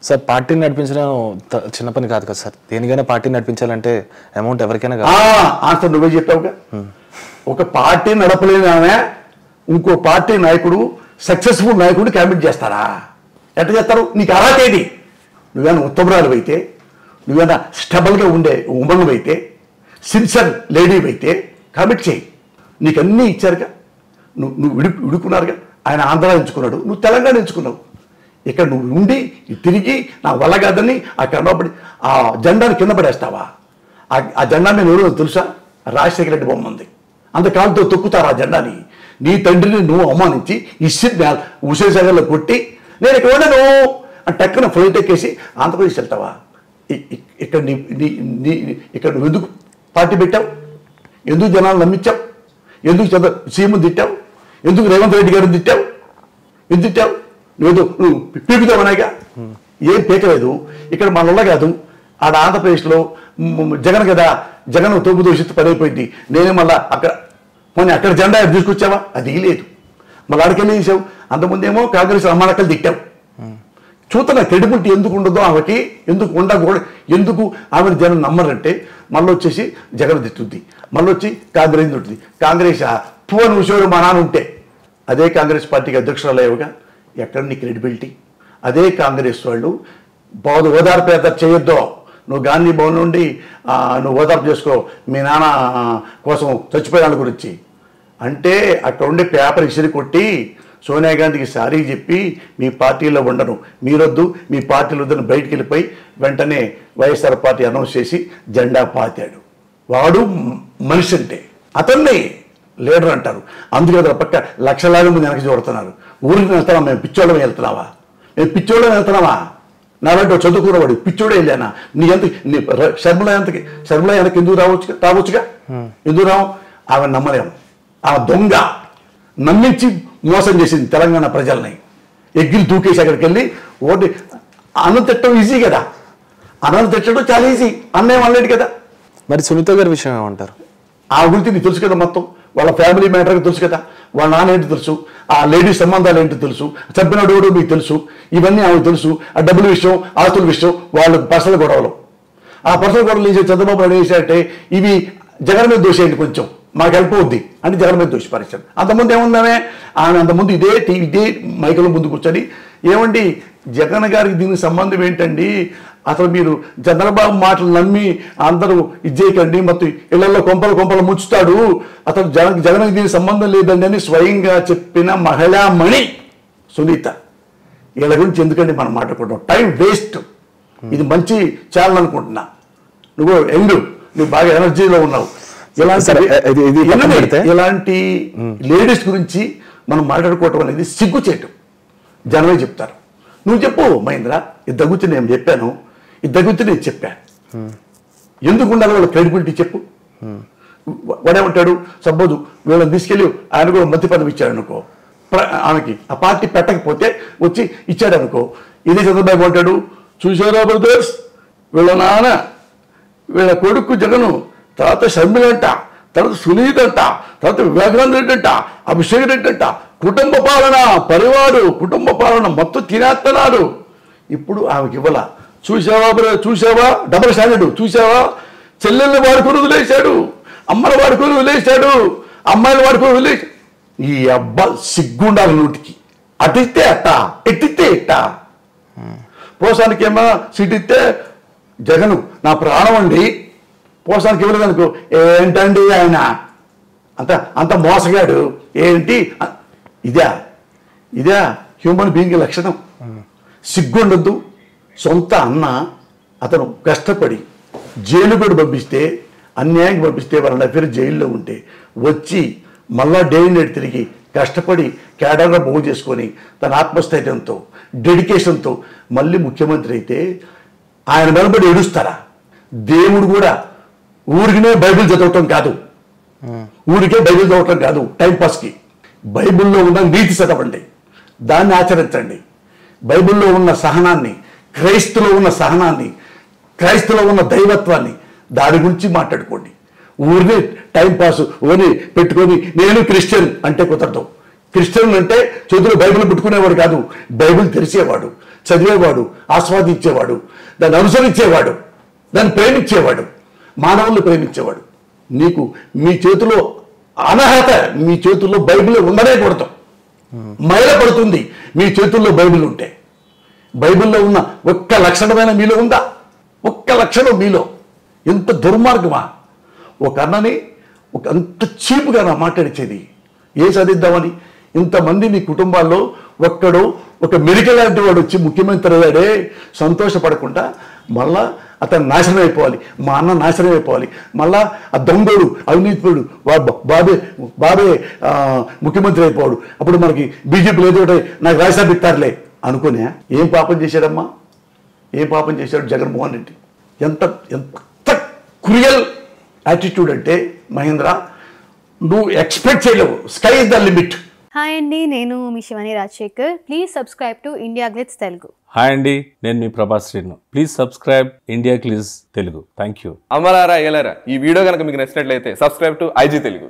Sir పార్టీని నడిపించడం చిన్న పని కాదు కదా సార్. దేనికైనా పార్టీని నడిపించాలంటే అమౌంట్ ఎవరికైనా కాదు. ఆన్సర్ నువ్వే చెప్పావుగా. ఒక పార్టీ నడపలేని ఆమె ఇంకో పార్టీ నాయకుడు సక్సెస్ఫుల్ నాయకుడు క్యాంపెయిన్ చేస్తారా? ఎట్లా చేస్తారు? నీకు అర్హత ఏది? నువ్వేనా ఉత్తమరాలు అయితే, నువ్వేనా స్టబల్గా ఉండే ఉమెన్ అయితే, సిన్సియర్ లేడీ అయితే కమిట్ చేయి. నీకు అన్నీ ఇచ్చారుగా. నువ్వు విడుకున్నారుగా. ఆయన ఆంధ్ర ఎంచుకున్నాడు, నువ్వు తెలంగాణ ఎంచుకున్నావు. ఇక్కడ నువ్వు ఉండి తిరిగి నా వల్ల కాదని ఆ కన్నపడి ఆ జెండాని కింద పడేస్తావా? ఆ జెండా నేను ఎవరో తెలుసా? రాజశేఖర రెడ్డి బొమ్మ ఉంది. అంత కాలుతో తొక్కుతారు ఆ జెండాని. నీ తండ్రిని నువ్వు అవమానించి ఉసేసాగర్లో కొట్టి నేను ఇక్కడ ఉన్నాను టక్కున ఫ్లైట్ ఎక్కేసి ఆంధ్రప్రదేశ్ వెళ్తావా? ఇక్కడ ఇక్కడ నువ్వు ఎందుకు పార్టీ పెట్టావు? ఎందుకు జనాలు నమ్మించావు? ఎందుకు సీఎం తిట్టావు? ఎందుకు రేవంత్ రెడ్డి గారిని తిట్టావు? ఎందుకు తిట్టావు? నువ్వు పీకుతావనాయిగా. ఏం పీకలేదు. ఇక్కడ మనలో కాదు, ఆడ ఆంధ్రప్రదేశ్లో జగన్ కదా, జగన్ తోపు దోషిస్తూ పడైపోయింది. నేనే మళ్ళీ పోనీ అక్కడ జెండా తీసుకొచ్చావా? అది లేదు. మళ్ళీ ఆడికెళ్ళి వేసావు. అంతకుముందేమో కాంగ్రెస్ అమ్మానక్కలు తిట్టావు. చూస్తున్న క్రెడిబిలిటీ ఎందుకు ఉండదో ఆమెకి, ఎందుకు ఉండకూడదు, ఎందుకు ఆమెను జనం నమ్మరంటే మళ్ళీ వచ్చేసి జగన్ తిట్టుద్ది, మళ్ళీ వచ్చి కాంగ్రెస్ తిట్టుద్ది. కాంగ్రెస్ పువ్వని ఉషోడు మా నాన్న ఉంటే అదే కాంగ్రెస్ పార్టీకి అధ్యక్షురాలేవుగా. ఎక్కడ నీ క్రెడిబిలిటీ? అదే కాంగ్రెస్ వాళ్ళు ఓదార్పు చేయొద్దో, నువ్వు గాంధీ భవన్ నుండి నువ్వు ఓదార్పు చేసుకో మీ నాన్న కోసం చచ్చిపోయాల గురించి అంటే అక్కడ ఉండే పేపర్ ఇసిరి కొట్టి సోనియా గాంధీకి సారీ చెప్పి మీ పార్టీలో ఉండను, మీరొద్దు, మీ పార్టీలో వద్దని బయటికి వెళ్ళిపోయి వెంటనే వైఎస్ఆర్ పార్టీ అనౌన్స్ చేసి జెండా పాతాడు. వాడు మనిషి అంటే అతన్ని లీడర్ అంటారు. అందుకే అతను పక్క లక్షలాది మంది వెనక్కి చూడుతున్నారు. ఊరికి వెళ్తున్నాం మేము పిచ్చోళ్ళమే వెళ్తున్నావా? మేము పిచ్చోళ్ళమే వెళ్తున్నావా? నాలంటే చదువుకున్నవాడు పిచ్చోడే వెళ్ళానా? నీ శర్మల వెనక్కి ఎందుకు రావచ్చుగా? ఎందుకు రావు? ఆమె నమ్మలేము. ఆ దొంగ నమ్మించి మోసం చేసింది తెలంగాణ ప్రజల్ని. ఎగ్గిరి దూకేసి అక్కడికి వెళ్ళి ఓటు అన్నం తిట్టడం ఈజీ కదా. అన్నం తిట్టడం చాలా ఈజీ. అన్నేం అనలేడు కదా. మరి సునీత గారి విషయం ఏమంటారు? ఆ గురించి నీకు తెలుసు కదా. మొత్తం వాళ్ళ ఫ్యామిలీ మ్యాటర్కి తెలుసు కదా. వాళ్ళ నాన్న ఏంటి తెలుసు, ఆ లేడీస్ సంబంధాలు ఏంటో తెలుసు, చంపినాడు ఎవడో మీకు తెలుసు. ఇవన్నీ ఆమెకు తెలుసు. ఆ డబ్బుల విషయం, ఆస్తుల విషయం, వాళ్ళ పర్సనల్ గొడవలు. ఆ పర్సనల్ గొడవలు చేసే చంద్రబాబు నాయుడు చేశారంటే ఇవి జగన్ మీద దోషేయండి, కొంచెం మాకు హెల్ప్ అవుద్ది అంటే జగన్ మీద దోషపరిచారు. అంతకుముందు ఏముందామే? ఆమె అంతకుముందు ఇదే మైకుల ముందు కూర్చొని ఏమండి జగన్ గారికి దీనికి సంబంధం ఏంటండి, అసలు మీరు చంద్రబాబు మాటలు నమ్మి అందరూ ఇది చేయకండి, మొత్తం ఇళ్లలో కొంపలు ముంచుతాడు, అసలు జగన్కి దీనికి సంబంధం లేదండి అని స్వయంగా చెప్పిన మహిళామణి సునీత. వీళ్ళ గురించి ఎందుకండి మనం మాట్లాడుకుంటాం? Time waste. ఇది మంచి ఛానల్ అనుకుంటున్నా. నువ్వు బాగా ఎనర్జీలో ఉన్నావు. ఇలాంటి లేడీస్ గురించి మనం మాట్లాడుకోవటం అనేది సిగ్గు చేయటం. జనమే చెప్తారు. నువ్వు చెప్పు మహేంద్ర, ఇద్దరు గురించి నేను చెప్పాను, ఇద్దరు గురించి నేను చెప్పాను. ఎందుకు ఉండాలి వాళ్ళ క్రెడిబిలిటీ చెప్పు. వాడేమంటాడు? సపోజ్ వీళ్ళని తీసుకెళ్ళి ఆయన కూడా మంత్రి పదవి ఇచ్చాడు అనుకో, ఆమెకి ఆ పార్టీ పెట్టకపోతే వచ్చి ఇచ్చాడు అనుకో, ఇదే చంద్రబాబు అంటాడు, చూసారా బ్రదర్స్, వీళ్ళ నాన్న వీళ్ళ కొడుకు జగను, తర్వాత షర్మిల అంట, తర్వాత సునీత అంట, తర్వాత వివేకానంద రెడ్డి అంట, అభిషేక్ రెడ్డి అంట, కుటుంబ పాలన, పరివారు, కుటుంబ పాలన మొత్తం తినేస్తున్నారు. ఇప్పుడు ఆమెకి ఇవ్వాల. చూసావా డబల్ స్టాండర్డ్, చూసావా చెల్లెల్ని వాడుకొని వదిలేశాడు, అమ్మని వాడుకొని వదిలేశాడు, అమ్మాయిని వాడుకొని వదిలేశాడు. ఈ అబ్బా సిగ్గుండాలి నోటికి. అటిస్తే అట్ట, ఎట్టిస్తే ఎట్ట. పోసానికి ఏమన్నా సీట్ ఇస్తే జగను నా ప్రాణం అండి, పోసానికి ఇవ్వలేదనుకో ఏంటండి ఆయన అంత మోసగాడు ఏంటి. ఇదే హ్యూమన్ బీయింగ్ లక్షణం. సిగ్గుండద్దు. సొంత అన్న అతను కష్టపడి జైలు కూడా పంపిస్తే, అన్యాయంగా పంపిస్తే, వాళ్ళ పేరు జైల్లో ఉంటే వచ్చి మళ్ళా డే నైట్ తిరిగి కష్టపడి కేడర్గా బాగు చేసుకొని తన ఆత్మస్థైర్యంతో డెడికేషన్తో మళ్ళీ ముఖ్యమంత్రి అయితే ఆయన వెనబడి ఏడుస్తారా? దేవుడు కూడా ఊరికినే బైబిల్ చదవటం కాదు, ఊరికే బైబిల్ చదవటం కాదు టైంపాస్కి. బైబిల్లో ఉన్న నీతి చదవండి, దాన్ని ఆచరించండి. బైబిల్లో ఉన్న సహనాన్ని, క్రైస్తులో ఉన్న సహనాన్ని, క్రైస్తులో ఉన్న దైవత్వాన్ని, దాని గురించి మాట్లాడుకోండి. ఊరిని టైంపాస్ ఊరిని పెట్టుకొని నేను క్రిస్టియన్ అంటే కుదరదు. క్రిస్టియన్ అంటే చేతులు బైబిల్ పెట్టుకునేవాడు కాదు, బైబిల్ తెరిచేవాడు, చదివేవాడు, ఆస్వాదించేవాడు, దాన్ని అనుసరించేవాడు, దాన్ని ప్రేమించేవాడు, మానవుల్ని ప్రేమించేవాడు. నీకు మీ చేతిలో అనర్హత, మీ చేతుల్లో బైబిల్ ఉండనే కూడదు. మైల పడుతుంది మీ చేతుల్లో బైబిల్ ఉంటే. బైబిల్లో ఉన్న ఒక్క లక్షణమైన మీలో ఉందా? ఒక్క లక్షణం మీలో. ఎంత దుర్మార్గమా! ఒక అన్నని అంత చీపుగా నా మాట్లాడిచేది. ఏ చదిద్దామని ఇంతమంది మీ కుటుంబాల్లో ఒక్కడు ఒక మెడికల్ లాంటి వాడు వచ్చి ముఖ్యమంత్రి అయ్యాడే సంతోషపడకుండా మళ్ళా అతను నాశనం అయిపోవాలి, మా అన్న నాశనం అయిపోవాలి, మళ్ళా ఆ దొంగోడు అవినీతిపరుడు బాబే ముఖ్యమంత్రి అయిపోవాడు, అప్పుడు మనకి బీజేపీ ఏదో నాకు రాజ్యసభ ఇస్తారులే అనుకునే. ఏం పాపం చేశాడమ్మా? ఏం పాపం చేశాడు జగన్మోహన్ రెడ్డి? ఎంత ఎంత క్రియల్ యాటిట్యూడ్ అంటే మహేంద్ర, నువ్వు ఎక్స్పెక్ట్ చేయలేవు. Sky is the limit. Hi అండి, నేను మీ Shivani Rajasekhar. Please subscribe to India Glitz Telugu. Hi అండి, నేను మీ Prabhas Srinu. Please subscribe India Glitz Telugu. Thank you. అమలారా ఎలారా, ఈ వీడియో కనుక మీకు నచ్చినట్లయితే సబ్స్క్రైబ్ టు IG తెలుగు.